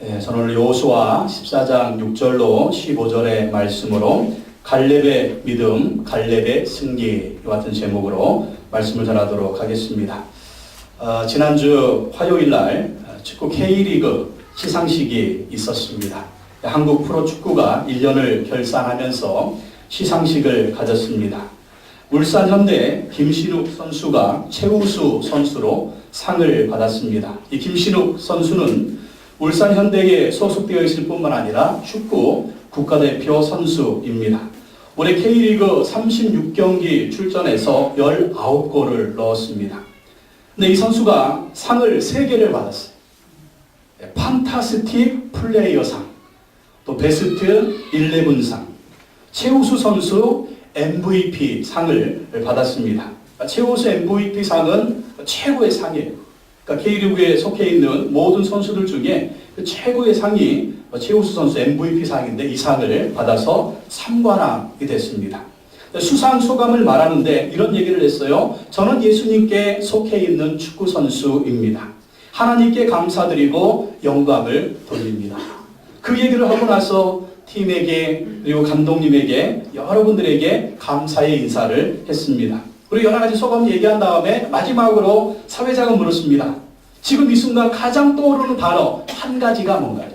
저는 오늘 여호수아 14장 6절로 15절의 말씀으로 갈렙의 믿음, 갈렙의 승리 같은 제목으로 말씀을 전하도록 하겠습니다. 지난주 화요일날 축구 K리그 시상식이 있었습니다. 한국 프로축구가 1년을 결산하면서 시상식을 가졌습니다. 울산현대 김신욱 선수가 최우수 선수로 상을 받았습니다. 이 김신욱 선수는 울산현대에 소속되어 있을 뿐만 아니라 축구 국가대표 선수입니다. 올해 K리그 36경기 출전해서 19골을 넣었습니다. 근데 이 선수가 상을 3개를 받았어요. 판타스틱 플레이어상, 또 베스트 11상, 최우수 선수 MVP 상을 받았습니다. 최우수 MVP 상은 최고의 상이에요. 그러니까 K리그에 속해 있는 모든 선수들 중에 최고의 상이 최우수 선수 MVP 상인데 이 상을 받아서 3관왕이 됐습니다. 수상 소감을 말하는데 이런 얘기를 했어요. 저는 예수님께 속해 있는 축구 선수입니다. 하나님께 감사드리고 영광을 돌립니다. 그 얘기를 하고 나서 팀에게 그리고 감독님에게 여러분들에게 감사의 인사를 했습니다. 그리고 여러 가지 소감 얘기한 다음에 마지막으로 사회자가 물었습니다. 지금 이 순간 가장 떠오르는 단어 한 가지가 뭔가요?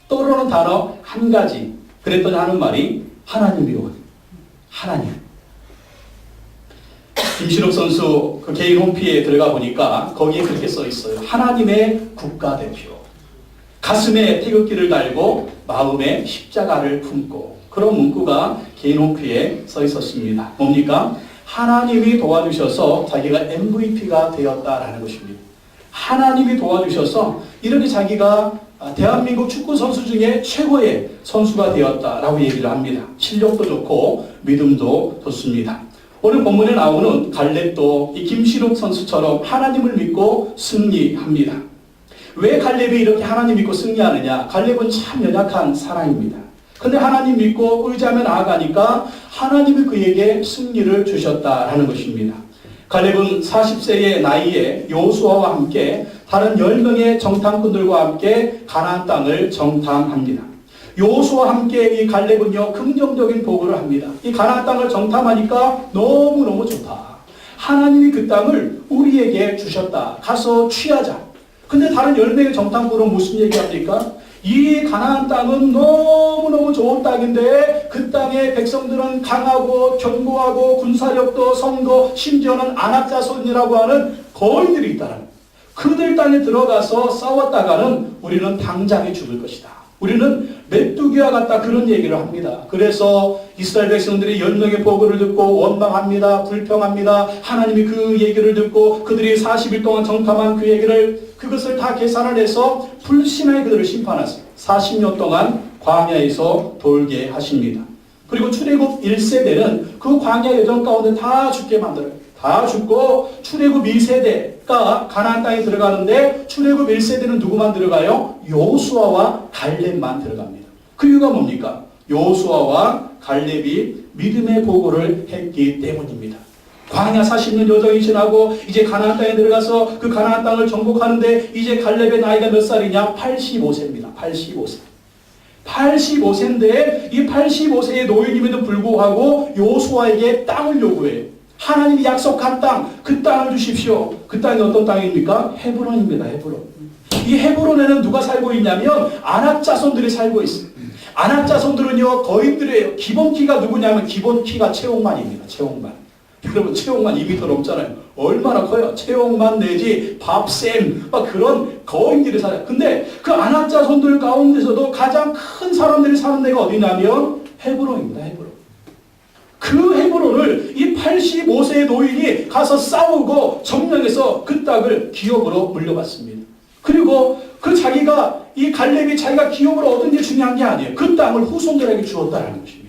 떠오르는 단어 한 가지. 그랬더니 하는 말이 하나님이요. 하나님. 김신욱 선수 그 개인 홈피에 들어가 보니까 거기에 그렇게 써 있어요. 하나님의 국가대표. 가슴에 태극기를 달고 마음에 십자가를 품고, 그런 문구가 개인 홈피에 써 있었습니다. 뭡니까? 하나님이 도와주셔서 자기가 MVP가 되었다라는 것입니다. 하나님이 도와주셔서 이렇게 자기가 대한민국 축구 선수 중에 최고의 선수가 되었다라고 얘기를 합니다. 실력도 좋고 믿음도 좋습니다. 오늘 본문에 나오는 갈렙도 이 김신욱 선수처럼 하나님을 믿고 승리합니다. 왜 갈렙이 이렇게 하나님 믿고 승리하느냐? 갈렙은 참 연약한 사람입니다. 근데 하나님 믿고 의지하며 나아가니까 하나님이 그에게 승리를 주셨다라는 것입니다. 갈렙은 40세의 나이에 여호수아와 함께 다른 10명의 정탐꾼들과 함께 가나안 땅을 정탐합니다. 여호수아와 함께 이 갈렙은요 긍정적인 보고를 합니다. 이 가나안 땅을 정탐하니까 너무너무 좋다. 하나님이 그 땅을 우리에게 주셨다. 가서 취하자. 근데 다른 10명의 정탐꾼은 무슨 얘기합니까? 이 가나안 땅은 너무너무 좋은 땅인데 그 땅의 백성들은 강하고 견고하고 군사력도 성도 심지어는 안악자손이라고 하는 거인들이 있다는 거예요. 그들 땅에 들어가서 싸웠다가는 우리는 당장에 죽을 것이다. 우리는 메뚜기와 같다. 그런 얘기를 합니다. 그래서 이스라엘 백성들이 10명의 보고를 듣고 원망합니다. 불평합니다. 하나님이 그 얘기를 듣고 그들이 40일 동안 정탐한 그 얘기를 그것을 다 계산을 해서 불신하게 그들을 심판하세요. 40년 동안 광야에서 돌게 하십니다. 그리고 출애굽 1세대는 그 광야 여정 가운데 다 죽게 만들어요. 다 죽고 출애굽 2세대가 가나안 땅에 들어가는데 출애굽 1세대는 누구만 들어가요? 여호수아와 갈렙만 들어갑니다. 그 이유가 뭡니까? 여호수아와 갈렙이 믿음의 보고를 했기 때문입니다. 광야 40년 여정이 지나고 이제 가나안 땅에 들어가서 그 가나안 땅을 정복하는데 이제 갈렙의 나이가 몇 살이냐? 85세입니다. 85세. 85세인데 이 85세의 노인임에도 불구하고 여호수아에게 땅을 요구해요. 하나님이 약속한 땅, 그 땅을 주십시오. 그 땅이 어떤 땅입니까? 헤브론입니다. 헤브론. 이 헤브론에는 누가 살고 있냐면 안악자손들이 살고 있어요. 안악자손들은요 거인들이에요. 기본 키가 누구냐면 기본 키가 최홍만입니다. 최홍만. 여러분 최홍만 2m 넘잖아요. 얼마나 커요? 최홍만 내지 밥샘 막 그런 거인들이 살아요. 근데 그 안악자손들 가운데서도 가장 큰 사람들이 사는 데가 어디냐면 헤브론입니다. 헤브론. 그 헤브론을 이 85세의 노인이 가서 싸우고 점령해서 그 땅을 기업으로 물려받습니다. 그리고 그 자기가 이 갈렙이 자기가 기업으로 얻은 게 중요한 게 아니에요. 그 땅을 후손들에게 주었다는 것입니다.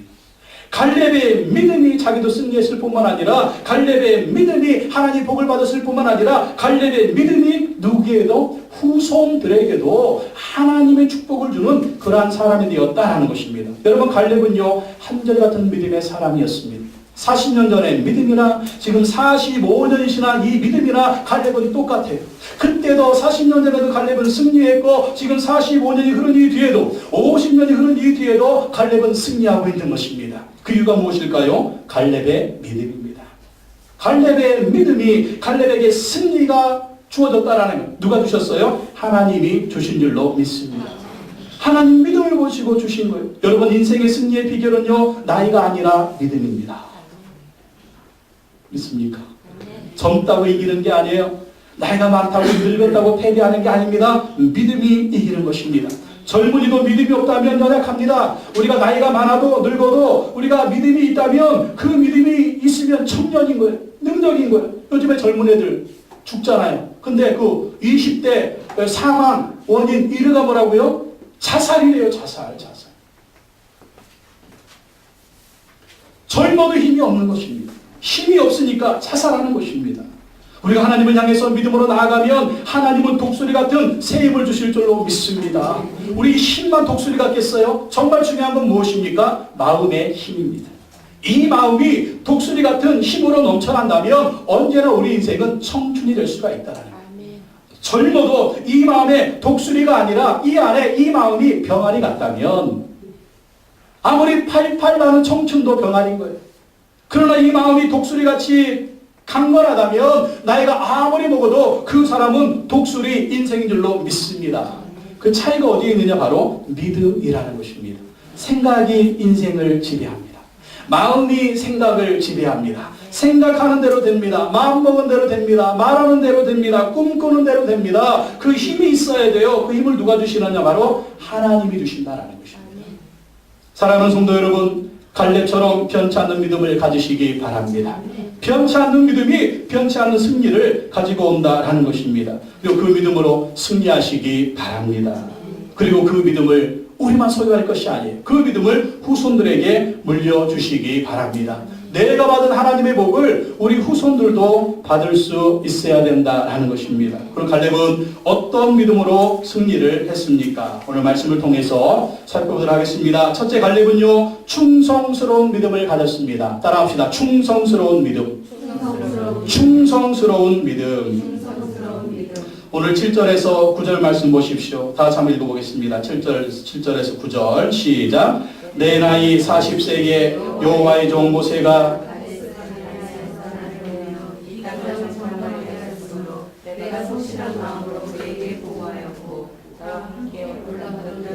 갈렙의 믿음이 자기도 승리했을 뿐만 아니라 갈렙의 믿음이 하나님 복을 받았을 뿐만 아니라 갈렙의 믿음이 누구에게도 후손들에게도 하나님의 축복을 주는 그러한 사람이 되었다는 것입니다. 여러분 갈렙은요 한결같은 믿음의 사람이었습니다. 40년 전의 믿음이나 지금 45년이 지난 이 믿음이나 갈렙은 똑같아요. 그때도 40년 전에도 갈렙은 승리했고 지금 45년이 흐른 이 뒤에도 50년이 흐른 이 뒤에도 갈렙은 승리하고 있는 것입니다. 그 이유가 무엇일까요? 갈렙의 믿음입니다. 갈렙의 믿음이 갈렙에게 승리가 주어졌다라는 것. 누가 주셨어요? 하나님이 주신 줄로 믿습니다. 하나님 믿음을 보시고 주신 거예요. 여러분 인생의 승리의 비결은요 나이가 아니라 믿음입니다. 믿습니까? 젊다고 이기는 게 아니에요. 나이가 많다고 늙었다고 패배하는 게 아닙니다. 믿음이 이기는 것입니다. 젊은이도 믿음이 없다면 연약합니다. 우리가 나이가 많아도 늙어도 우리가 믿음이 있다면 그 믿음이 있으면 청년인 거예요. 능력인 거예요. 요즘에 젊은 애들 죽잖아요. 근데 그 20대 사망 원인 1위가 뭐라고요? 자살이래요. 자살. 젊어도 힘이 없는 것입니다. 힘이 없으니까 자살하는 것입니다. 우리가 하나님을 향해서 믿음으로 나아가면 하나님은 독수리 같은 새 힘을 주실 줄로 믿습니다. 우리 힘만 독수리 같겠어요? 정말 중요한 건 무엇입니까? 마음의 힘입니다. 이 마음이 독수리 같은 힘으로 넘쳐난다면 언제나 우리 인생은 청춘이 될 수가 있다는 거예요. 젊어도 이 마음에 독수리가 아니라 이 안에 이 마음이 병아리 같다면 아무리 팔팔 나는 청춘도 병아리인 거예요. 그러나 이 마음이 독수리같이 강건하다면 나이가 아무리 먹어도 그 사람은 독수리 인생인 줄로 믿습니다. 그 차이가 어디에 있느냐? 바로 믿음이라는 것입니다. 생각이 인생을 지배합니다. 마음이 생각을 지배합니다. 생각하는 대로 됩니다. 마음먹은 대로 됩니다. 말하는 대로 됩니다. 꿈꾸는 대로 됩니다. 그 힘이 있어야 돼요. 그 힘을 누가 주시느냐? 바로 하나님이 주신다라는 것입니다. 사랑하는 성도 여러분, 갈렙처럼 변치 않는 믿음을 가지시기 바랍니다. 변치 않는 믿음이 변치 않는 승리를 가지고 온다라는 것입니다. 그리고 그 믿음으로 승리하시기 바랍니다. 그리고 그 믿음을 우리만 소유할 것이 아니에요. 그 믿음을 후손들에게 물려주시기 바랍니다. 내가 받은 하나님의 복을 우리 후손들도 받을 수 있어야 된다라는 것입니다. 그럼 갈렙은 어떤 믿음으로 승리를 했습니까? 오늘 말씀을 통해서 살펴보도록 하겠습니다. 첫째, 갈렙은요 충성스러운 믿음을 가졌습니다. 따라합시다. 충성스러운 믿음. 충성스러운 믿음. 오늘 7절에서 9절 말씀 보십시오. 다 같이 한번 읽어보겠습니다. 7절에서 9절 시작. 내 나이 40세에 여호와의 종 모세가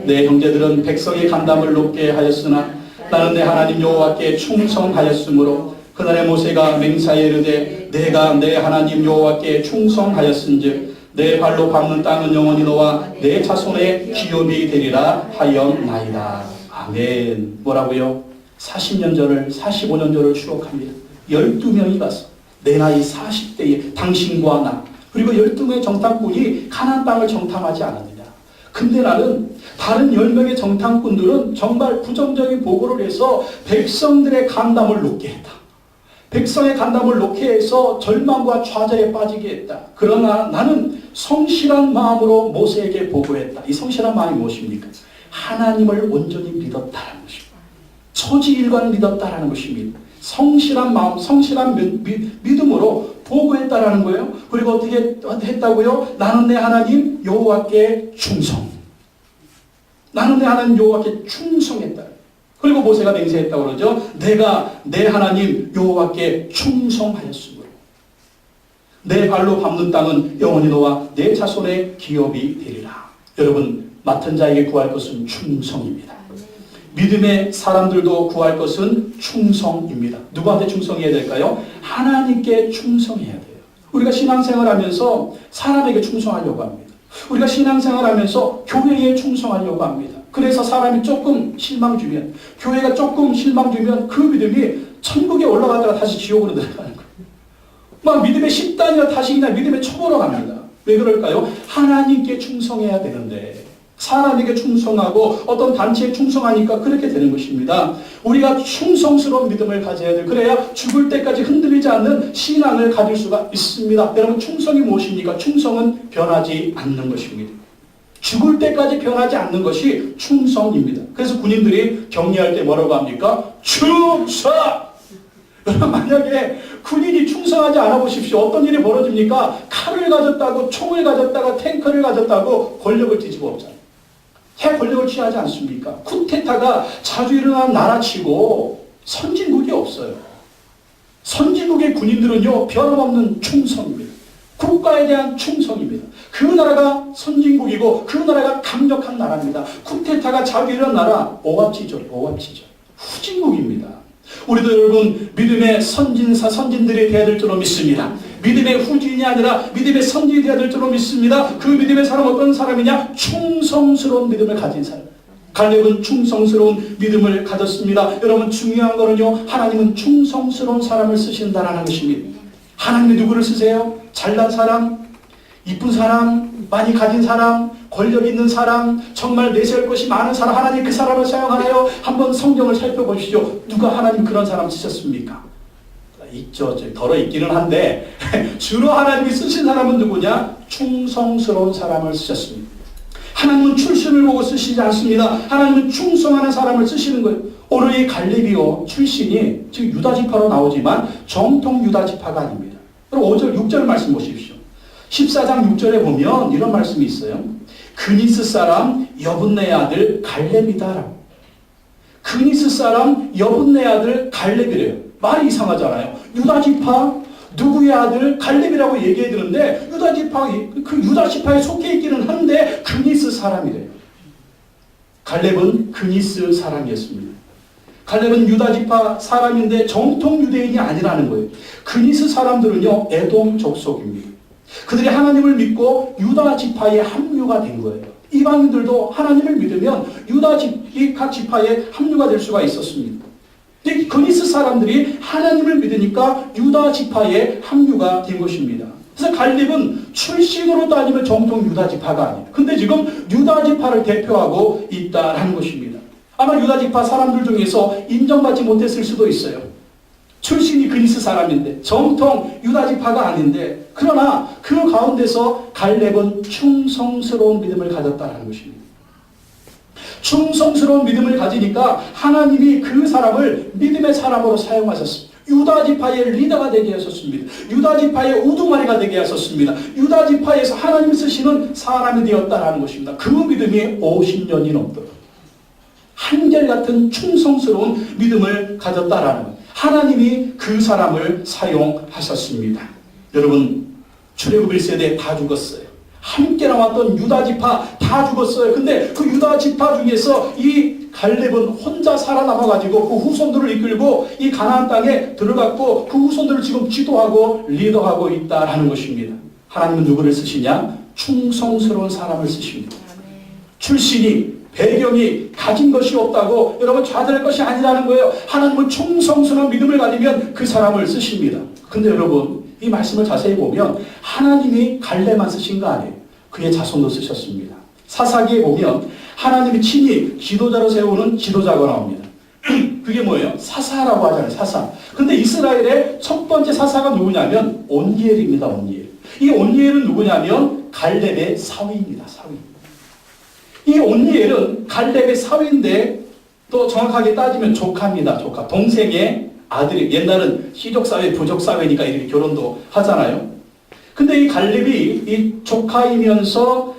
내 형제들은 백성의 간담을 높게 하였으나 나는 내 하나님 여호와께 충성하였으므로 그날에 모세가 맹세하여 이르되 내가 내 하나님 여호와께 충성하였은즉 내 발로 밟는 땅은 영원히 너와 내 자손의 기업이 되리라 하였나이다. 아멘. 뭐라고요? 40년 전을 45년 전을 추억합니다. 12명이 가서 내 나이 40대에 당신과 나 그리고 12명의 정탐꾼이 가나안 땅을 정탐하지 않았느냐. 근데 나는 다른 10명의 정탐꾼들은 정말 부정적인 보고를 해서 백성들의 간담을 높게 했다. 백성의 간담을 놓게 해서 절망과 좌절에 빠지게 했다. 그러나 나는 성실한 마음으로 모세에게 보고했다. 이 성실한 마음이 무엇입니까? 하나님을 온전히 믿었다는 것입니다. 처지일관을 믿었다는 것입니다. 성실한 마음, 성실한 믿음으로 보고했다라는 거예요. 그리고 어떻게 했다고요? 나는 내 하나님 여호와께 충성. 나는 내 하나님 여호와께 충성했다. 그리고 모세가 맹세했다고 그러죠. 내가 내 하나님 여호와께 충성하였으므로 내 발로 밟는 땅은 영원히 너와 내 자손의 기업이 되리라. 여러분, 맡은 자에게 구할 것은 충성입니다. 믿음의 사람들도 구할 것은 충성입니다. 누구한테 충성해야 될까요? 하나님께 충성해야 돼요. 우리가 신앙생활하면서 사람에게 충성하려고 합니다. 우리가 신앙생활하면서 교회에 충성하려고 합니다. 그래서 사람이 조금 실망 주면, 교회가 조금 실망 주면 그 믿음이 천국에 올라가다가 다시 지옥으로 들어가는 거예요. 막 믿음의 10단이나 다시 그냥 믿음의 초보로 갑니다. 왜 그럴까요? 하나님께 충성해야 되는데 사람에게 충성하고 어떤 단체에 충성하니까 그렇게 되는 것입니다. 우리가 충성스러운 믿음을 가져야 돼요. 그래야 죽을 때까지 흔들리지 않는 신앙을 가질 수가 있습니다. 여러분, 충성이 무엇입니까? 충성은 변하지 않는 것입니다. 죽을 때까지 변하지 않는 것이 충성입니다. 그래서 군인들이 격리할 때 뭐라고 합니까? 충성! 여러분 만약에 군인이 충성하지 않아 보십시오. 어떤 일이 벌어집니까? 칼을 가졌다고 총을 가졌다고 탱크를 가졌다고 권력을 뒤집어 엎잖아요. 해 권력을 취하지 않습니까? 쿠데타가 자주 일어나는 나라치고 선진국이 없어요. 선진국의 군인들은요 변함없는 충성입니다. 국가에 대한 충성입니다. 그 나라가 선진국이고 그 나라가 강력한 나라입니다. 쿠데타가 자주 일어난 나라 오합지졸, 후진국입니다. 우리도 여러분 믿음의 선진사 선진들이 되어야 될 줄로 믿습니다. 믿음의 후진이 아니라 믿음의 선진이 되어야 될 줄로 믿습니다. 그 믿음의 사람 어떤 사람이냐? 충성스러운 믿음을 가진 사람. 갈렙은 충성스러운 믿음을 가졌습니다. 여러분 중요한 거는요 하나님은 충성스러운 사람을 쓰신다라는 것입니다. 하나님이 누구를 쓰세요? 잘난 사람, 이쁜 사람, 많이 가진 사람, 권력 있는 사람, 정말 내세울 것이 많은 사람, 하나님 그 사람을 사용하나요? 한번 성경을 살펴보시죠. 누가 하나님 그런 사람 쓰셨습니까? 있죠. 덜어 있기는 한데 주로 하나님이 쓰신 사람은 누구냐? 충성스러운 사람을 쓰셨습니다. 하나님은 출신을 보고 쓰시지 않습니다. 하나님은 충성하는 사람을 쓰시는 거예요. 오늘 이 갈렙이요 출신이 지금 유다지파로 나오지만 정통 유다지파가 아닙니다. 그럼 5절 6절 말씀 보십시오. 14장 6절에 보면 이런 말씀이 있어요. 그니스 사람 여분네 아들 갈렙이다라고. 그니스 사람 여분네 아들 갈렙이래요. 말이 이상하잖아요. 유다지파 누구의 아들 갈렙이라고 얘기해 드는데 유다지파에 속해 있기는 한데 그니스 사람이래요. 갈렙은 그니스 사람이었습니다. 갈렙은 유다지파 사람인데 정통 유대인이 아니라는 거예요. 그니스 사람들은요 에돔 족속입니다. 그들이 하나님을 믿고 유다 지파에 합류가 된 거예요. 이방인들도 하나님을 믿으면 유다 각 지파에 합류가 될 수가 있었습니다. 근데 그니스 사람들이 하나님을 믿으니까 유다 지파에 합류가 된 것입니다. 그래서 갈렙은 출신으로 따지면 정통 유다 지파가 아니에요. 근데 지금 유다 지파를 대표하고 있다라는 것입니다. 아마 유다 지파 사람들 중에서 인정받지 못했을 수도 있어요. 출신이 그니스 사람인데 정통 유다 지파가 아닌데 그러나 그 가운데서 갈렙은 충성스러운 믿음을 가졌다는 것입니다. 충성스러운 믿음을 가지니까 하나님이 그 사람을 믿음의 사람으로 사용하셨습니다. 유다 지파의 리더가 되게 하셨습니다. 유다 지파의 우두머리가 되게 하셨습니다. 유다 지파에서 하나님 쓰시는 사람이 되었다는 것입니다. 그 믿음이 50년이 넘도록 한결같은 충성스러운 믿음을 가졌다라는 것. 하나님이 그 사람을 사용하셨습니다. 여러분 출애굽 1세대 다 죽었어요. 함께 나왔던 유다지파 다 죽었어요. 근데 그 유다지파 중에서 이 갈렙은 혼자 살아남아가지고 그 후손들을 이끌고 이 가나안 땅에 들어갔고 그 후손들을 지금 지도하고 리더하고 있다라는 것입니다. 하나님은 누구를 쓰시냐? 충성스러운 사람을 쓰십니다. 출신이 배경이 가진 것이 없다고 여러분 좌절할 것이 아니라는 거예요. 하나님은 충성스러운 믿음을 가지면 그 사람을 쓰십니다. 근데 여러분 이 말씀을 자세히 보면 하나님이 갈렙만 쓰신 거 아니에요. 그의 자손도 쓰셨습니다. 사사기에 보면 하나님이 친히 지도자로 세우는 지도자가 나옵니다. 그게 뭐예요? 사사라고 하잖아요. 사사. 근데 이스라엘의 첫 번째 사사가 누구냐면 온니엘입니다. 온니엘. 이 온니엘은 누구냐면 갈렙의 사위입니다. 사위. 이 온니엘은 갈렙의 사위인데 또 정확하게 따지면 조카입니다. 조카. 동생의 아들이. 옛날은 시족사회, 부족사회니까 이렇게 결혼도 하잖아요. 근데 이 갈렙이 이 조카이면서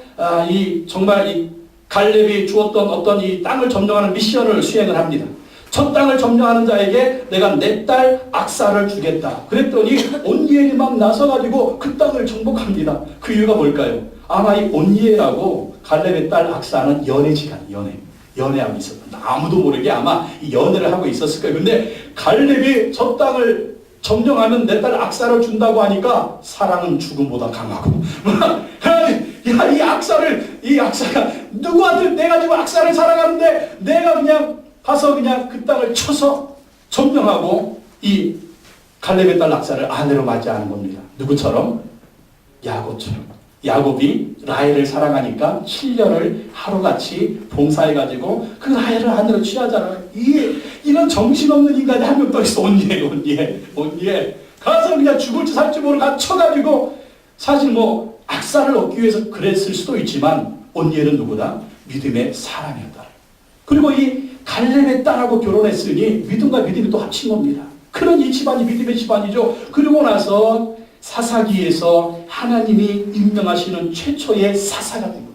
정말 이 갈렙이 주었던 어떤 이 땅을 점령하는 미션을 수행을 합니다. 첫 땅을 점령하는 자에게 내가 내 딸 악사를 주겠다. 그랬더니 온니엘이 막 나서가지고 그 땅을 정복합니다. 그 이유가 뭘까요? 아마 이 온니엘하고 갈렙의 딸 악사는 연애하고 있었다. 아무도 모르게 아마 이 연애를 하고 있었을 거예요. 근데 갈렙이 저 땅을 점령하면 내 딸 악사를 준다고 하니까 사랑은 죽음보다 강하고 야, 이 악사가 누구한테 내가 지금 악사를 사랑하는데 내가 그냥 가서 그냥 그 땅을 쳐서 점령하고 이 갈렙의 딸 악사를 아내로 맞이하는 겁니다. 누구처럼? 야곱처럼. 야곱이 라헬을 사랑하니까 7년을 하루같이 봉사해가지고 그 라헬을 아내로 취하잖아요. 이런 정신없는 인간이 한 명 더 있어. 온니엘. 가서 그냥 죽을지 살지 모르고 쳐가지고 사실 뭐 악사를 얻기 위해서 그랬을 수도 있지만 온니엘은 누구다? 믿음의 사람이었다. 그리고 이 갈렙의 딸하고 결혼했으니 믿음과 믿음이 또 합친 겁니다. 그런 이 집안이 믿음의 집안이죠. 그리고 나서 사사기에서 하나님이 임명하시는 최초의 사사가 된 거예요.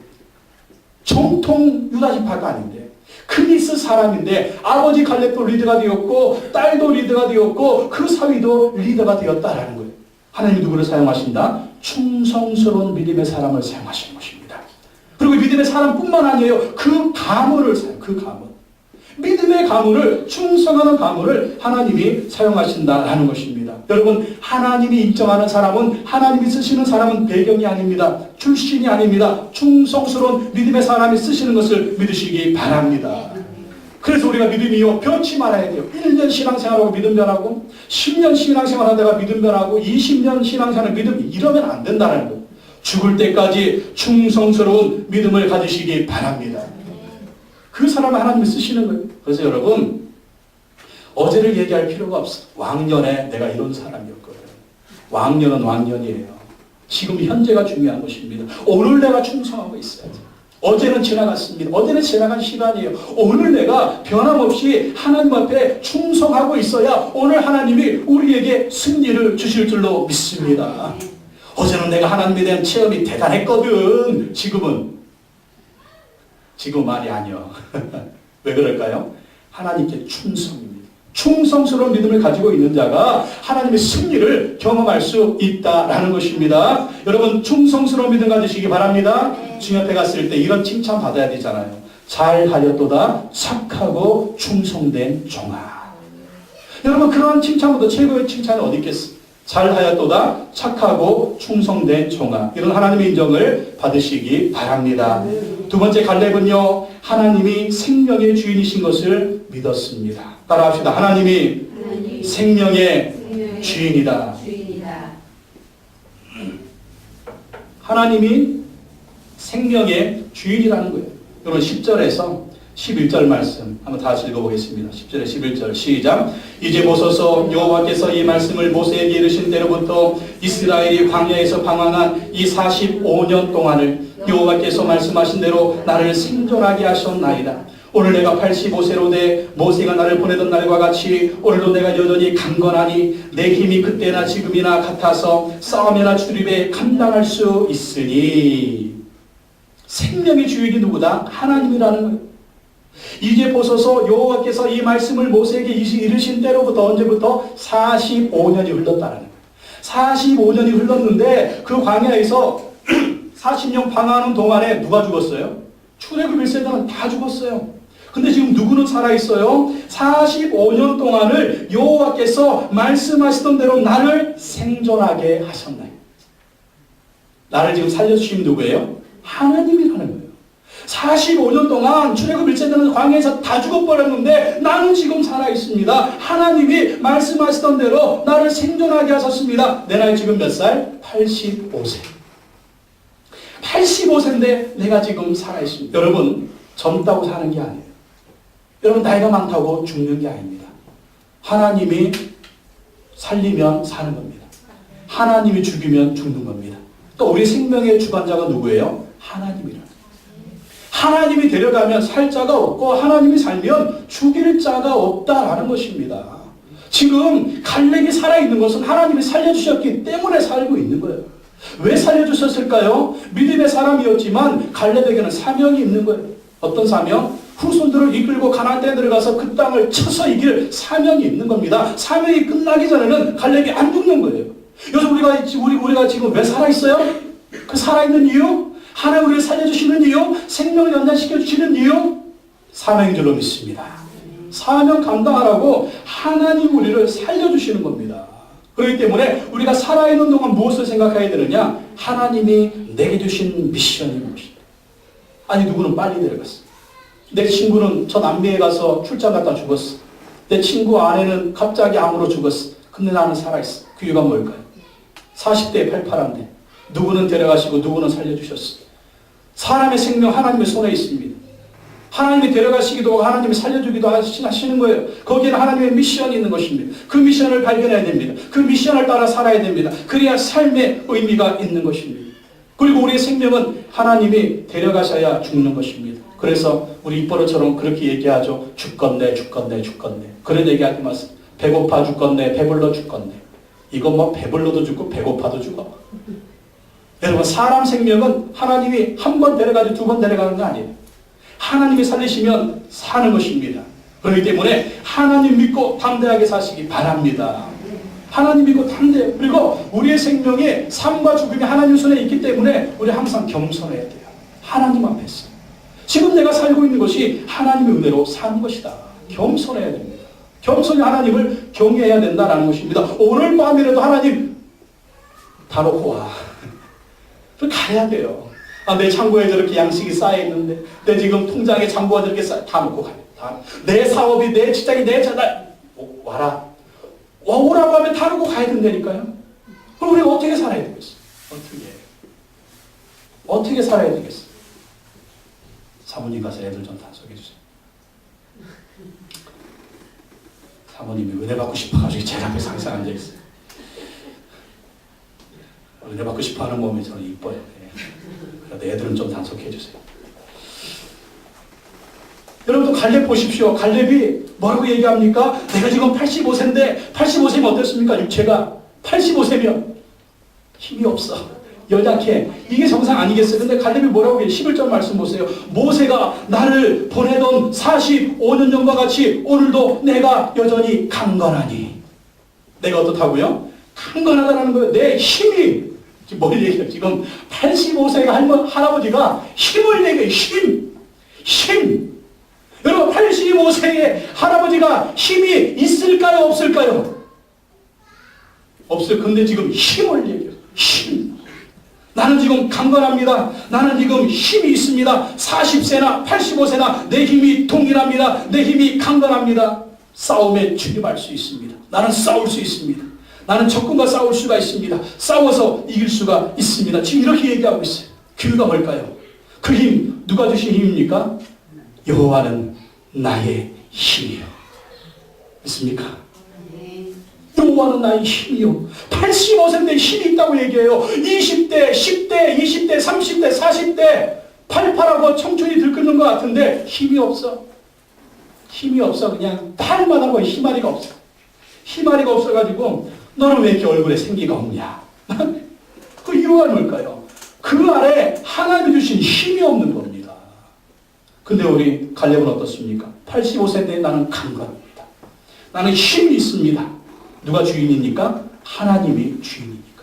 정통 유다 지파가 아닌데 그리스 사람인데 아버지 갈렙도 리더가 되었고 딸도 리더가 되었고 그 사위도 리더가 되었다라는 거예요. 하나님이 누구를 사용하신다? 충성스러운 믿음의 사람을 사용하시는 것입니다. 그리고 믿음의 사람뿐만 아니에요. 그 가문을 사용, 그 가문. 믿음의 가문을, 충성하는 가문을 하나님이 사용하신다라는 것입니다. 여러분, 하나님이 인정하는 사람은, 하나님이 쓰시는 사람은 배경이 아닙니다. 출신이 아닙니다. 충성스러운 믿음의 사람이 쓰시는 것을 믿으시기 바랍니다. 그래서 우리가 믿음이요, 변치 말아야 돼요. 1년 신앙생활하고 믿음 변하고, 10년 신앙생활 하다가 믿음 변하고, 20년 신앙생활 믿음, 이러면 안 된다는 거예요. 죽을 때까지 충성스러운 믿음을 가지시기 바랍니다. 그 사람을 하나님이 쓰시는 거예요. 그래서 여러분, 어제를 얘기할 필요가 없어. 왕년에 내가 이런 사람이었거든. 왕년은 왕년이에요. 지금 현재가 중요한 것입니다. 오늘 내가 충성하고 있어야지. 어제는 지나갔습니다. 어제는 지나간 시간이에요. 오늘 내가 변함없이 하나님 앞에 충성하고 있어야 오늘 하나님이 우리에게 승리를 주실 줄로 믿습니다. 어제는 내가 하나님에 대한 체험이 대단했거든. 지금 말이 아니요. 왜 그럴까요? 하나님께 충성입니다. 충성스러운 믿음을 가지고 있는 자가 하나님의 승리를 경험할 수 있다라는 것입니다. 여러분, 충성스러운 믿음 가지시기 바랍니다. 주님 앞에 갔을 때 이런 칭찬 받아야 되잖아요. 잘하였도다 착하고 충성된 종아. 여러분, 그러한 칭찬보다 최고의 칭찬이 어디 있겠어요? 잘하였도다 착하고 충성된 종아. 이런 하나님의 인정을 받으시기 바랍니다. 두 번째 갈렙은요, 하나님이 생명의 주인이신 것을 믿었습니다. 따라합시다. 하나님이 생명의 주인이다. 하나님이 생명의 주인이라는 거예요. 여러분, 10절에서 11절 말씀 한번 다시 읽어보겠습니다. 10절에 11절 시작. 이제 보소서, 여호와께서 이 말씀을 모세에게 이르신 때로부터 이스라엘이 광야에서 방황한 이 45년 동안을 여호와께서 말씀하신 대로 나를 생존하게 하셨나이다. 오늘 내가 85세로 돼 모세가 나를 보내던 날과 같이 오늘도 내가 여전히 강건하니 내 힘이 그때나 지금이나 같아서 싸움이나 출입에 감당할 수 있으니. 생명의 주인이 누구다? 하나님이라는 거예요. 이제 보소서, 여호와께서 이 말씀을 모세에게 이르신 때로부터 언제부터? 45년이 흘렀다는 거예요. 45년이 흘렀는데 그 광야에서 40년 방황하는 동안에 누가 죽었어요? 출애굽 1세대는 다 죽었어요. 근데 지금 누구는 살아있어요? 45년 동안을 여호와께서 말씀하시던 대로 나를 생존하게 하셨나요? 나를 지금 살려주신 누구예요? 하나님이라는 거예요. 45년 동안 출애굽 1세대는 광야에서 다 죽어버렸는데 나는 지금 살아있습니다. 하나님이 말씀하시던 대로 나를 생존하게 하셨습니다. 내 나이 지금 몇 살? 85세. 85세인데 내가 지금 살아있습니다. 여러분, 젊다고 사는 게 아니에요. 여러분, 나이가 많다고 죽는 게 아닙니다. 하나님이 살리면 사는 겁니다. 하나님이 죽이면 죽는 겁니다. 또 우리 생명의 주관자가 누구예요? 하나님이라. 하나님이 데려가면 살 자가 없고 하나님이 살면 죽일 자가 없다라는 것입니다. 지금 갈렙이 살아있는 것은 하나님이 살려주셨기 때문에 살고 있는 거예요. 왜 살려주셨을까요? 믿음의 사람이었지만 갈렙에게는 사명이 있는 거예요. 어떤 사명? 후손들을 이끌고 가나안 땅에 들어가서 그 땅을 쳐서 이길 사명이 있는 겁니다. 사명이 끝나기 전에는 갈렙이 안 죽는 거예요. 여기서 우리가 지금 왜 살아있어요? 그 살아있는 이유? 하나님 우리를 살려주시는 이유? 생명을 연장시켜주시는 이유? 사명인 줄로 믿습니다. 사명 감당하라고 하나님 우리를 살려주시는 겁니다. 그렇기 때문에 우리가 살아있는 동안 무엇을 생각해야 되느냐? 하나님이 내게 주신 미션이 무엇이다. 아니, 누구는 빨리 데려갔어. 내 친구는 저 남미에 가서 출장 갔다 죽었어. 내 친구 아내는 갑자기 암으로 죽었어. 근데 나는 살아있어. 그 이유가 뭘까요? 40대에 팔팔한데 누구는 데려가시고 누구는 살려주셨어. 사람의 생명 하나님의 손에 있습니다. 하나님이 데려가시기도 하고 하나님이 살려주기도 하시는 거예요. 거기에는 하나님의 미션이 있는 것입니다. 그 미션을 발견해야 됩니다. 그 미션을 따라 살아야 됩니다. 그래야 삶의 의미가 있는 것입니다. 그리고 우리의 생명은 하나님이 데려가셔야 죽는 것입니다. 그래서 우리 입버릇처럼 그렇게 얘기하죠. 죽건네 죽건네 죽건네. 그런 얘기하지 마세요. 배고파 죽겠네, 배불러 죽겠네. 이건 뭐 배불러도 죽고 배고파도 죽어. 여러분, 사람 생명은 하나님이 한 번 데려가지고 두 번 데려가는 거 아니에요. 하나님이 살리시면 사는 것입니다. 그렇기 때문에 하나님 믿고 담대하게 사시기 바랍니다. 하나님 믿고 담대. 그리고 우리의 생명에 삶과 죽음이 하나님 손에 있기 때문에 우리 항상 겸손해야 돼요. 하나님 앞에서. 지금 내가 살고 있는 것이 하나님의 은혜로 사는 것이다. 겸손해야 됩니다. 겸손히 하나님을 경외해야 된다는 것입니다. 오늘 밤이라도 하나님 다 놓고 와. 가야 돼요. 아, 내 창고에 저렇게 양식이 쌓여있는데, 내 지금 통장에 잔고가 저렇게 다 놓고 가요. 내 사업이, 내 직장이, 내 자날, 와라. 오라고 하면 다 놓고 가야 된다니까요. 그럼 우리가 어떻게 살아야 되겠어? 어떻게 살아야 되겠어? 사모님 가서 애들 좀 단속해 주세요. 사모님이 은혜 받고 싶어가지고 제 앞에서 항상 앉아있어요. 은혜 받고 싶어하는 몸이 저는 이뻐요. 그래도 애들은 좀 단속해 주세요. 여러분도 갈렙 보십시오. 갈렙이 뭐라고 얘기합니까? 내가 지금 85세인데 85세면 어땠습니까? 육체가 85세면 힘이 없어. 연약해. 이게 정상 아니겠어요? 근데 갈렙이 뭐라고 해요? 11절 말씀 보세요. 모세가 나를 보내던 45년 전과 같이 오늘도 내가 여전히 강건하니. 내가 어떻다고요? 강건하다라는 거예요. 내 힘이. 지금 뭘 얘기해요? 지금 85세가 할아버지가 힘을 얘기해요. 힘. 여러분, 85세의 할아버지가 힘이 있을까요? 없을까요? 없어요. 근데 지금 힘을 얘기해요. 힘. 나는 지금 강건합니다. 나는 지금 힘이 있습니다. 40세나 85세나 내 힘이 동일합니다. 내 힘이 강건합니다. 싸움에 출입할 수 있습니다. 나는 싸울 수 있습니다. 나는 적군과 싸울 수가 있습니다. 싸워서 이길 수가 있습니다. 지금 이렇게 얘기하고 있어요. 그 이유가 뭘까요? 그 힘, 누가 주신 힘입니까? 여호와는 나의 힘이요. 믿습니까? 여호와는 나의 힘이요. 85세인데 힘이 있다고 얘기해요. 20대, 10대, 20대, 30대, 40대 팔팔하고 청춘이 들끓는 것 같은데 힘이 없어. 힘이 없어. 그냥 팔만 하고 힘아리가 없어. 힘아리가 없어가지고 너는 왜 이렇게 얼굴에 생기가 없냐? 그 이유가 뭘까요? 그 아래 하나님이 주신 힘이 없는 겁니다. 근데 우리 갈렙은 어떻습니까? 85세인데 나는 강건합니다. 나는 힘이 있습니다. 누가 주인이니까? 하나님이 주인이니까.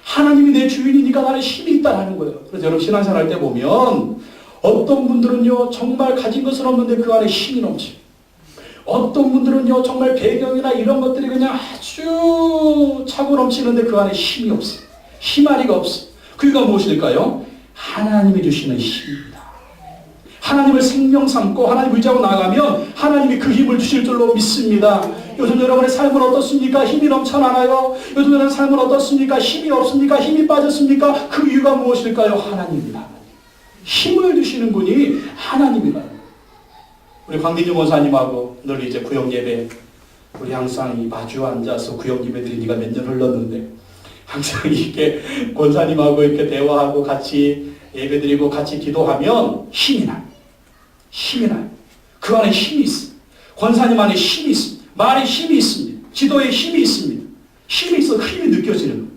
하나님이 내 주인이니까 나는 힘이 있다는 거예요. 그래서 여러분 신앙생활 할 때 보면 어떤 분들은요 정말 가진 것은 없는데 그 안에 힘이 넘쳐요. 어떤 분들은요 정말 배경이나 이런 것들이 그냥 아주 차고 넘치는데 그 안에 힘이 없어요. 힘아리가 없어요. 그가 무엇일까요? 하나님이 주시는 힘입니다. 하나님을 생명 삼고 하나님 의지하고 나가면 하나님이 그 힘을 주실 줄로 믿습니다. 요즘 여러분의 삶은 어떻습니까? 힘이 넘쳐나나요? 요즘 여러분의 삶은 어떻습니까? 힘이 없습니까? 힘이 빠졌습니까? 그 이유가 무엇일까요? 하나님입니다. 힘을 주시는 분이 하나님이다. 우리 광민주 권사님하고 늘 이제 구역예배 우리 항상 이 마주 앉아서 구역예배 드린 지가 몇 년 흘렀는데 항상 이렇게 권사님하고 이렇게 대화하고 같이 예배드리고 같이 기도하면 힘이 나요. 힘이 나요. 그 안에 힘이 있어요. 권사님 안에 힘이 있습니다. 말에 힘이 있습니다. 지도에 힘이 있습니다. 힘이 있어 그 힘이 느껴지는 거예요.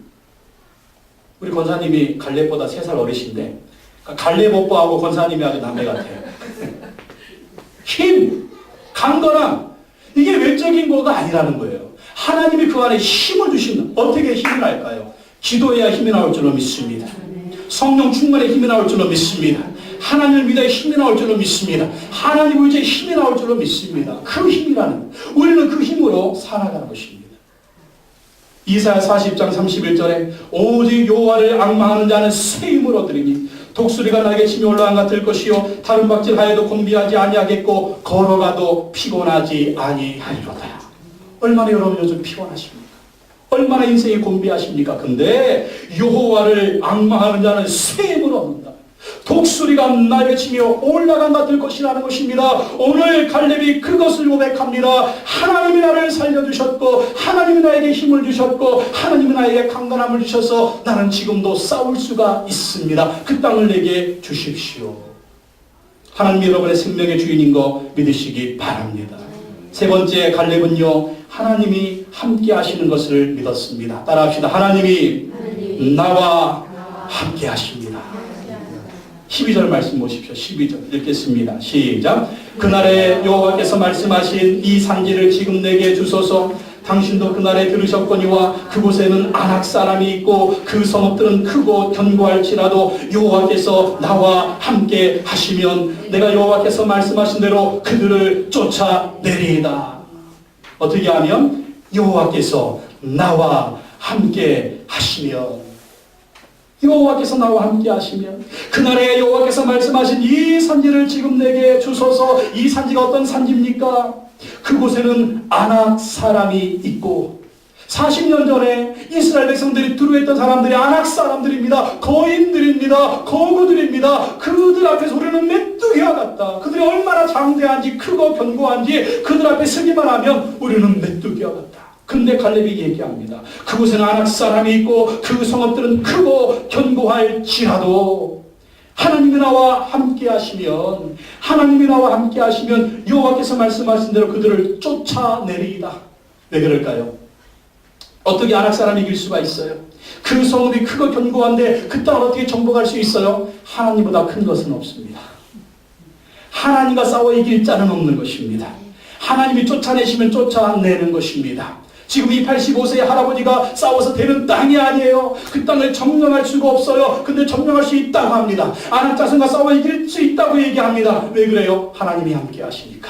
우리 권사님이 갈렙보다 3살 어리신데 갈렙 오빠하고 권사님이 아주 남매 같아요. 힘, 강건함 이게 외적인 거가 아니라는 거예요. 하나님이 그 안에 힘을 주시는 어떻게 힘이 날까요? 기도해야 힘이 나올 줄로 믿습니다. 성령 충만의 힘이 나올 줄로 믿습니다. 하나님을 믿어야 힘이 나올 줄로 믿습니다. 하나님 의지에 힘이 나올 줄로 믿습니다. 그 힘이라는 우리는 그 힘으로 살아가는 것입니다. 이사야 40장 31절에 오직 여호와를 앙망하는 자는 새 힘을 얻으리니 독수리가 날개 치며 올라간 같을 것이요 다른 박질하여도 곤비하지 아니하겠고 걸어가도 피곤하지 아니하리로다. 얼마나 여러분 요즘 피곤하십니까? 얼마나 인생이 곤비하십니까? 근데 여호와를 앙망하는 자는 새 힘을 얻는다. 독수리가 날개치며 올라간 같을 것이라는 것입니다. 오늘 갈렙이 그것을 고백합니다. 하나님이 나를 살려주셨고 하나님이 나에게 힘을 주셨고 하나님이 나에게 강건함을 주셔서 나는 지금도 싸울 수가 있습니다. 그 땅을 내게 주십시오. 하나님 여러분의 생명의 주인인 거 믿으시기 바랍니다. 세 번째 갈렙은요 하나님이 함께 하시는 것을 믿었습니다. 따라합시다. 하나님이 나와 함께 하십니다. 12절 말씀 보십시오. 12절 읽겠습니다. 시작. 그날에 여호와께서 말씀하신 이 산지를 지금 내게 주소서. 당신도 그날에 들으셨거니와 그곳에는 아낙 사람이 있고 그 성읍들은 크고 견고할지라도 여호와께서 나와 함께 하시면 내가 여호와께서 말씀하신 대로 그들을 쫓아내리이다. 어떻게 하면? 여호와께서 나와 함께 하시면, 여호와께서 나와 함께 하시면, 그날에 여호와께서 말씀하신 이 산지를 지금 내게 주소서. 이 산지가 어떤 산지입니까? 그곳에는 아낙 사람이 있고, 40년 전에 이스라엘 백성들이 두루했던 사람들이 아낙 사람들입니다. 거인들입니다. 거구들입니다. 그들 앞에서 우리는 메뚜기와 같다. 그들이 얼마나 장대한지 크고 견고한지 그들 앞에 서기만 하면 우리는 메뚜기와 같다. 근데 갈렙이 얘기합니다. 그곳에는 아낙 사람이 있고 그 성읍들은 크고 견고할지라도 하나님이 나와 함께 하시면, 하나님이 나와 함께 하시면 여호와께서 말씀하신 대로 그들을 쫓아내리이다. 왜 그럴까요? 어떻게 아낙 사람이 이길 수가 있어요? 그 성읍이 크고 견고한데 그 땅을 어떻게 정복할 수 있어요? 하나님보다 큰 것은 없습니다. 하나님과 싸워 이길 자는 없는 것입니다. 하나님이 쫓아내시면 쫓아내는 것입니다. 지금 이 85세의 할아버지가 싸워서 되는 땅이 아니에요. 그 땅을 점령할 수가 없어요. 근데 점령할 수 있다고 합니다. 아낙 자손과 싸워 이길 수 있다고 얘기합니다. 왜 그래요? 하나님이 함께 하시니까.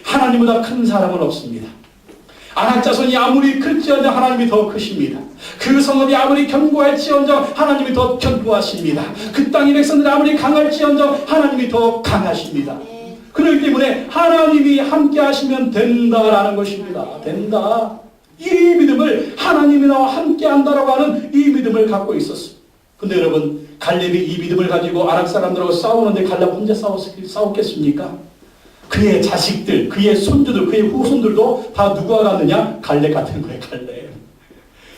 하나님보다 큰 사람은 없습니다. 아낙 자손이 아무리 클지언정 하나님이 더 크십니다. 그 성읍이 아무리 견고할지언정 하나님이 더 견고하십니다. 그 땅의 백성들이 아무리 강할지언정 하나님이 더 강하십니다. 그렇기 때문에 하나님이 함께 하시면 된다라는 것입니다. 된다. 이 믿음을, 하나님이 나와 함께 한다라고 하는 이 믿음을 갖고 있었습니다. 근데 여러분, 갈렙이 이 믿음을 가지고 아낙 사람들하고 싸우는데 갈렙 혼자 싸웠겠습니까? 그의 자식들, 그의 손주들, 그의 후손들도 다 누구와 같느냐? 갈렙 같은 거예요. 갈렙.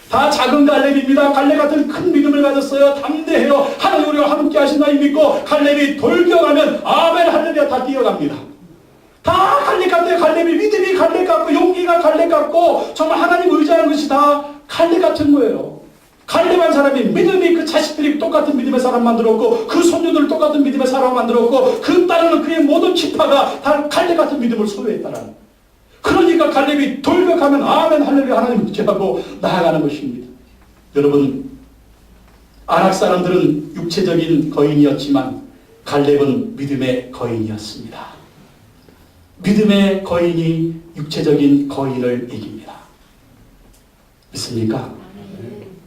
다 작은 갈렙입니다. 갈렙 같은 큰 믿음을 가졌어요. 담대해요. 하나님 우리와 함께 하신다 이 믿고 갈렙이 돌격하면 아멘 할렐루야 다 뛰어갑니다. 다 갈렙 같아요. 갈렙이 믿음이 갈렙 같고 용기가 갈렙 같고 정말 하나님 의지하는 것이 다 갈렙 같은 거예요. 갈렙한 사람이 믿음이 그 자식들이 똑같은 믿음의 사람 만들었고 그 손주들 똑같은 믿음의 사람 만들었고 그 따르는 그의 모든 지파가 다 갈렙 같은 믿음을 소유했다라는. 그러니까 갈렙이 돌격하면 아멘 할렐루야 하나님 의지하고 나아가는 것입니다. 여러분, 아낙 사람들은 육체적인 거인이었지만 갈렙은 믿음의 거인이었습니다. 믿음의 거인이 육체적인 거인을 이깁니다. 믿습니까?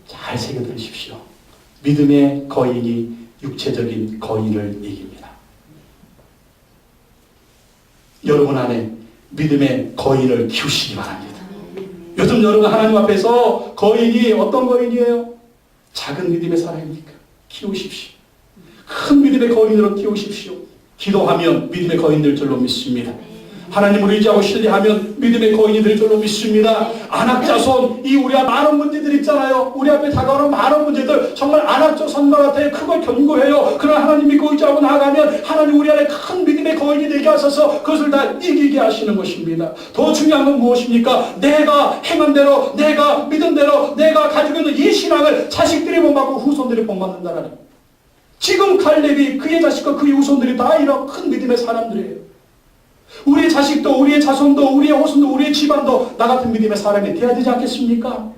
잘 새겨들으십시오. 믿음의 거인이 육체적인 거인을 이깁니다. 여러분 안에 믿음의 거인을 키우시기 바랍니다. 요즘 여러분 하나님 앞에서 거인이 어떤 거인이에요? 작은 믿음의 사람입니까? 키우십시오. 큰 믿음의 거인으로 키우십시오. 기도하면 믿음의 거인 될 줄로 믿습니다. 하나님을 의지하고 신뢰하면 믿음의 거인이 될 줄로 믿습니다. 아낙 자손, 이 우리 앞에 많은 문제들 있잖아요. 우리 앞에 다가오는 많은 문제들, 정말 아낙 자손과 같아요. 크고 견고해요. 그러나 하나님 믿고 의지하고 나아가면 하나님 우리 안에 큰 믿음의 거인이 되게 하셔서 그것을 다 이기게 하시는 것입니다. 더 중요한 건 무엇입니까? 내가 행한 대로, 내가 믿은 대로, 내가 가지고 있는 이 신앙을 자식들이 본받고 후손들이 본받는다는 거예요. 지금 갈렙이 그의 자식과 그의 후손들이 다 이런 큰 믿음의 사람들이에요. 우리의 자식도, 우리의 자손도, 우리의 후손도, 우리의 집안도 나 같은 믿음의 사람이 돼야 되지 않겠습니까?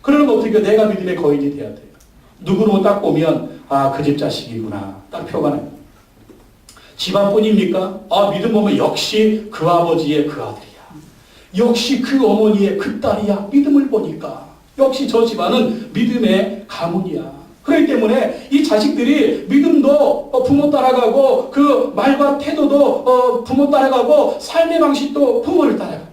그러면 어떻게 내가 믿음의 거인이 돼야 돼요. 누구로 딱 보면 아, 그 집 자식이구나. 딱 표가 나요. 집안뿐입니까? 아, 믿음 보면 역시 그 아버지의 그 아들이야. 역시 그 어머니의 그 딸이야. 믿음을 보니까 역시 저 집안은 믿음의 가문이야. 그렇기 때문에 이 자식들이 믿음도 부모 따라가고 그 말과 태도도 부모 따라가고 삶의 방식도 부모를 따라가고.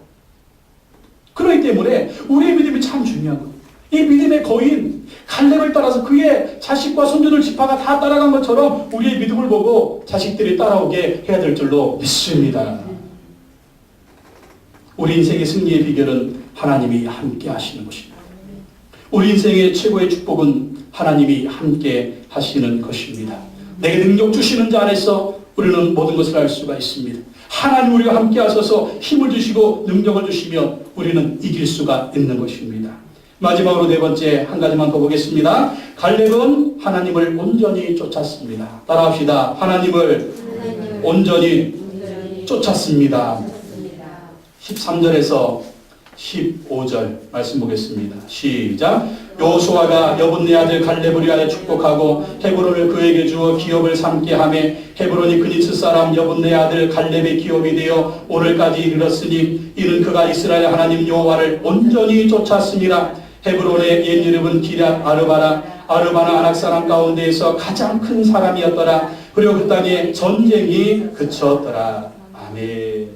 그렇기 때문에 우리의 믿음이 참 중요한 거예요. 이 믿음의 거인 갈렙을 따라서 그의 자식과 손주들 지파가 다 따라간 것처럼 우리의 믿음을 보고 자식들이 따라오게 해야 될 줄로 믿습니다. 우리 인생의 승리의 비결은 하나님이 함께 하시는 것입니다. 우리 인생의 최고의 축복은 하나님이 함께 하시는 것입니다. 내게 능력 주시는 자 안에서 우리는 모든 것을 알 수가 있습니다. 하나님 우리와 함께 하셔서 힘을 주시고 능력을 주시면 우리는 이길 수가 있는 것입니다. 마지막으로 네 번째 한 가지만 더 보겠습니다. 갈렙은 하나님을 온전히 쫓았습니다. 따라합시다. 하나님을 온전히 쫓았습니다. 13절에서 15절 말씀 보겠습니다. 시작. 여호수아가 여분네 아들 갈렙을 위하여 축복하고 헤브론을 그에게 주어 기업을 삼게 하며 헤브론이 그니스 사람 여분네 아들 갈렙의 기업이 되어 오늘까지 이르렀으니 이는 그가 이스라엘 하나님 여호와를 온전히 쫓았습니다. 헤브론의 옛 이름은 기럇 아르바라. 아르바는 아낙 사람 가운데에서 가장 큰 사람이었더라. 그리고 그 땅에 전쟁이 그쳤더라. 아멘.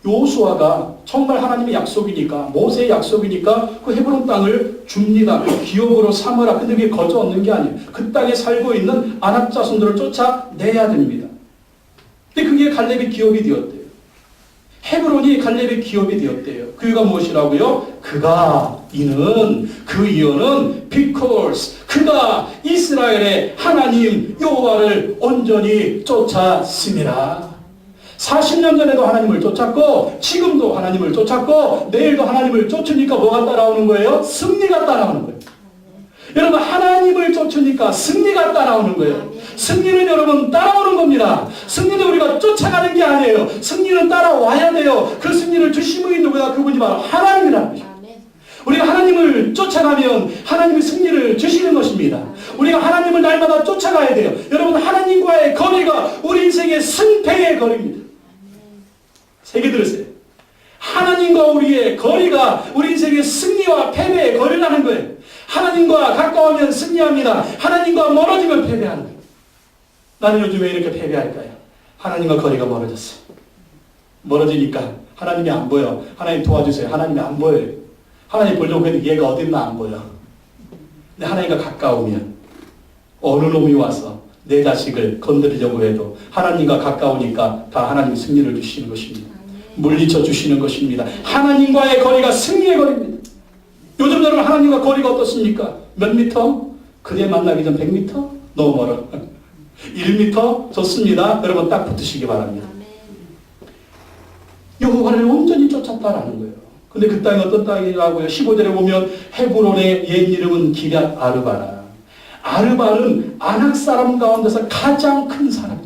여호수아가 정말 하나님의 약속이니까, 모세의 약속이니까 그 헤브론 땅을 줍니다. 기업으로 삼으라. 근데 그게 거저 얻는 게 아니에요. 그 땅에 살고 있는 아낙 자손들을 쫓아내야 됩니다. 근데 그게 갈렙의 기업이 되었대요. 헤브론이 갈렙의 기업이 되었대요. 그 이유가 무엇이라고요? 그 이유는 because 그가 이스라엘의 하나님 여호와를 온전히 쫓았습니다. 40년 전에도 하나님을 쫓았고 지금도 하나님을 쫓았고 내일도 하나님을 쫓으니까 뭐가 따라오는 거예요? 승리가 따라오는 거예요. 여러분 하나님을 쫓으니까 승리가 따라오는 거예요. 승리는 여러분 따라오는 겁니다. 승리는 우리가 쫓아가는 게 아니에요. 승리는 따라와야 돼요. 그 승리를 주신 분이 누구야? 그분이 바로 하나님이라는 거죠. 우리가 하나님을 쫓아가면 하나님의 승리를 주시는 것입니다. 우리가 하나님을 날마다 쫓아가야 돼요. 여러분 하나님과의 거리가 우리 인생의 승패의 거리입니다. 세게 들으세요. 하나님과 우리의 거리가 우리 인생의 승리와 패배의 거리라는 거예요. 하나님과 가까우면 승리합니다. 하나님과 멀어지면 패배하는 거예요. 나는 요즘 왜 이렇게 패배할까요? 하나님과 거리가 멀어졌어요. 멀어지니까 하나님이 안 보여. 하나님 도와주세요. 하나님이 안 보여요. 하나님 보려고 해도 얘가 어딨나 안 보여. 근데 하나님과 가까우면 어느 놈이 와서 내 자식을 건드리려고 해도 하나님과 가까우니까 다 하나님이 승리를 주시는 것입니다. 물리쳐 주시는 것입니다. 하나님과의 거리가 승리의 거리입니다. 요즘 여러분 하나님과 거리가 어떻습니까? 몇 미터? 그대 만나기 전 100미터? 너무 멀어. 1미터? 좋습니다. 여러분 딱 붙으시기 바랍니다. 여호와를 온전히 쫓았다라는 거예요. 근데 그 땅이 어떤 땅이라고요? 15절에 보면 헤브론의 옛 이름은 기럇 아르바라. 아르바는 아낙 사람 가운데서 가장 큰 사람.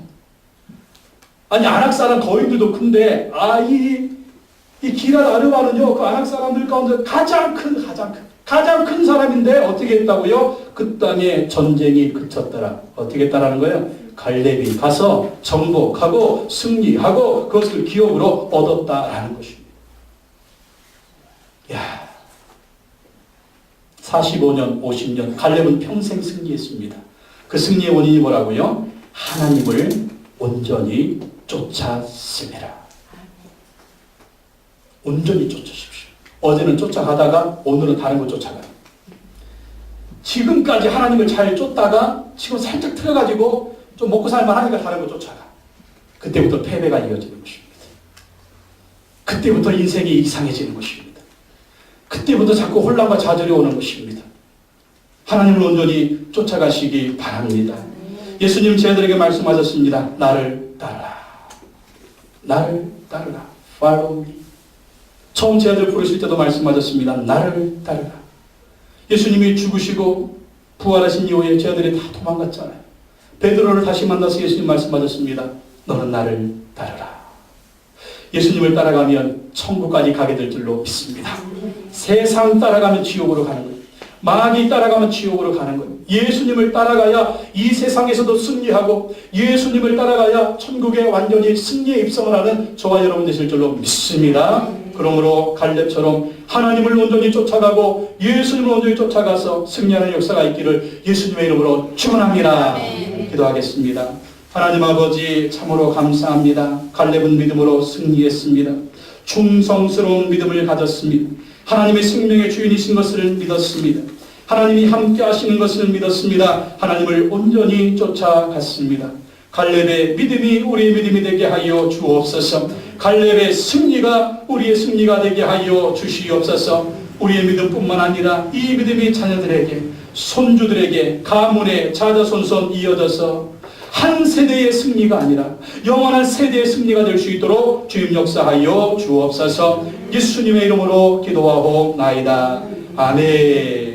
아니 아낙 사람 거인들도 큰데 이 기럇 아르바는요 그 아낙 사람들 가운데 가장 큰 사람인데 어떻게 했다고요? 그 땅에 전쟁이 그쳤더라. 어떻게 했다라는 거예요? 갈렙이 가서 정복하고 승리하고 그것을 기업으로 얻었다라는 것입니다. 야, 45년, 50년 갈렙은 평생 승리했습니다. 그 승리의 원인이 뭐라고요? 하나님을 온전히 쫓았습니다. 온전히 쫓으십시오. 어제는 쫓아가다가 오늘은 다른 거 쫓아가요. 지금까지 하나님을 잘 쫓다가 지금 살짝 틀어가지고 좀 먹고 살만 하니까 다른 거 쫓아가. 그때부터 패배가 이어지는 것입니다. 그때부터 인생이 이상해지는 것입니다. 그때부터 자꾸 혼란과 좌절이 오는 것입니다. 하나님을 온전히 쫓아가시기 바랍니다. 예수님 저희들에게 말씀하셨습니다. 나를 따르라. 나를 따르라. Follow me. 처음 저희들 부르실 때도 말씀하셨습니다. 나를 따르라. 예수님이 죽으시고 부활하신 이후에 저희들이 다 도망갔잖아요. 베드로를 다시 만나서 예수님 말씀하셨습니다. 너는 나를 따르라. 예수님을 따라가면 천국까지 가게 될 줄로 믿습니다. 세상 따라가면 지옥으로 가는 거예요. 마귀 따라가면 지옥으로 가는 거예요. 예수님을 따라가야 이 세상에서도 승리하고 예수님을 따라가야 천국에 완전히 승리에 입성을 하는 저와 여러분 되실 줄로 믿습니다. 그러므로 갈렙처럼 하나님을 온전히 쫓아가고 예수님을 온전히 쫓아가서 승리하는 역사가 있기를 예수님의 이름으로 축원합니다. 기도하겠습니다. 하나님 아버지 참으로 감사합니다. 갈렙은 믿음으로 승리했습니다. 충성스러운 믿음을 가졌습니다. 하나님의 생명의 주인이신 것을 믿었습니다. 하나님이 함께 하시는 것을 믿었습니다. 하나님을 온전히 쫓아갔습니다. 갈렙의 믿음이 우리의 믿음이 되게 하여 주옵소서. 갈렙의 승리가 우리의 승리가 되게 하여 주시옵소서. 우리의 믿음뿐만 아니라 이 믿음이 자녀들에게 손주들에게 가문의 자자손손 이어져서 한 세대의 승리가 아니라 영원한 세대의 승리가 될 수 있도록 주님 역사하여 주옵소서. 예수님의 이름으로 기도하옵나이다. 아멘.